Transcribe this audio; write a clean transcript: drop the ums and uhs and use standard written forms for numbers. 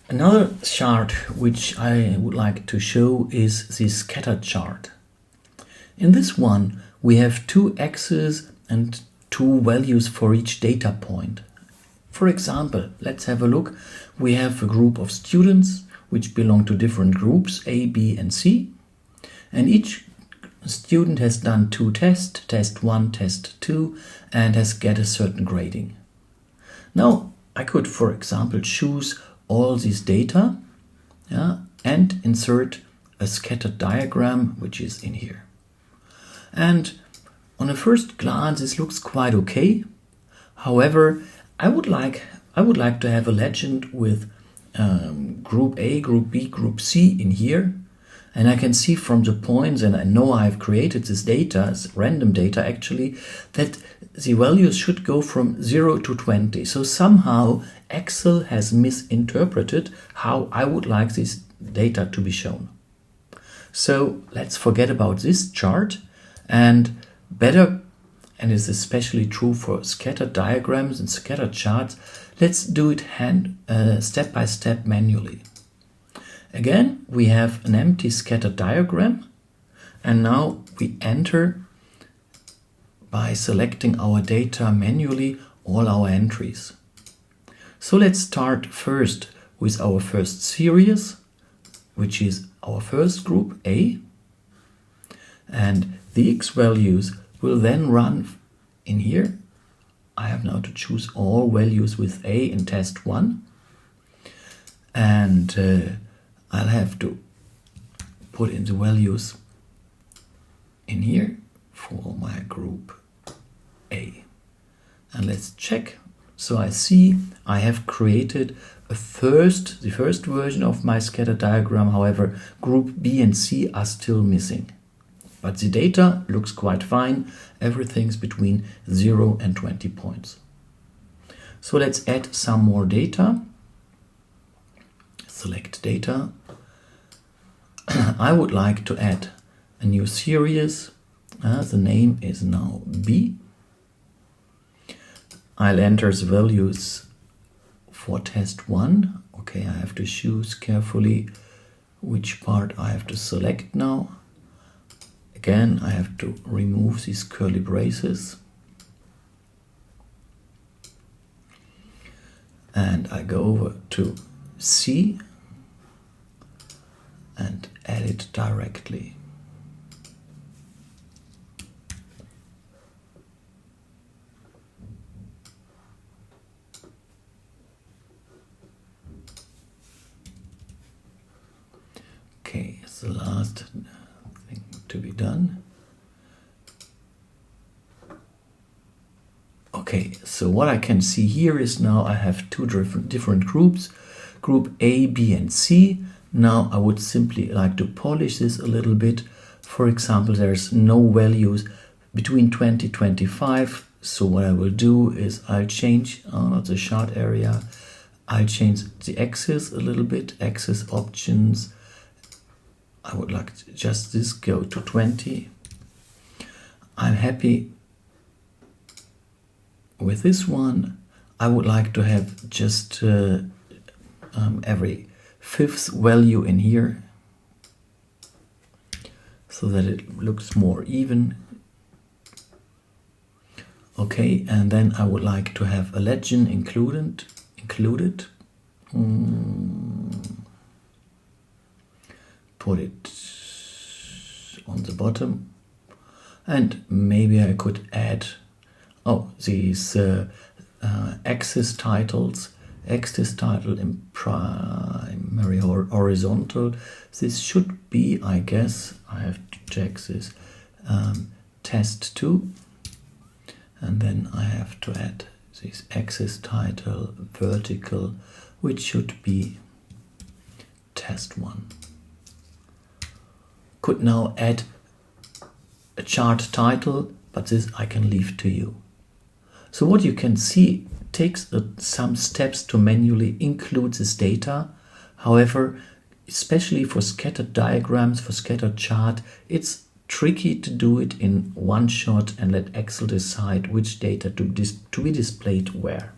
Another chart which I would like to show is the scatter chart. In this one we have two axes and two values for each data point. For example, let's have a look. We have a group of students which belong to different groups A, B and C, and each student has done two tests, test 1, test 2, and has get a certain grading. Now I could, for example, choose all these data, and insert a scattered diagram which is in here. And on a first glance this looks quite okay. However, I would like to have a legend with group A, group B, group C in here. And I can see from the points, and I know I've created this data, it's random data actually, that the values should go from 0 to 20. So somehow Excel has misinterpreted how I would like this data to be shown. So let's forget about this chart, and better, and it's especially true for scattered diagrams and scattered charts, let's do it step by step manually. Again, we have an empty scatter diagram, and now we enter by selecting our data manually all our entries. So let's start first with our first series, which is our first group A, and the X values will then run in here. I have now to choose all values with A in test 1, and I'll have to put in the values in here for my group A. And let's check. So I see I have created the first version of my scatter diagram. However, group B and C are still missing. But the data looks quite fine. Everything's between 0 and 20 points. So let's add some more data. Select data. I would like to add a new series. The name is now B. I'll enter the values for test 1. Okay, I have to choose carefully which part I have to select now. Again, I have to remove these curly braces. And I go over to C and add it directly. Okay, it's the last thing to be done. Okay, so what I can see here is now I have two different groups, group A, B and C. Now I would simply like to polish this a little bit. For example, there's no values between 20 and 25. So what I will do is I'll change the chart area. I'll change the axis a little bit, axis options. I would like to just this go to 20. I'm happy with this one. I would like to have just every fifth value in here so that it looks more even. Okay, and then I would like to have a legend included. Put it on the bottom, and maybe I could add these axis titles. Axis title in primary horizontal. This should be, I guess, I have to check this, test 2, and then I have to add this axis title vertical, which should be test 1. Could now add a chart title, but this I can leave to you. So what you can see takes some steps to manually include this data. However, especially for scattered diagrams, for scattered chart, it's tricky to do it in one shot and let Excel decide which data to be displayed where.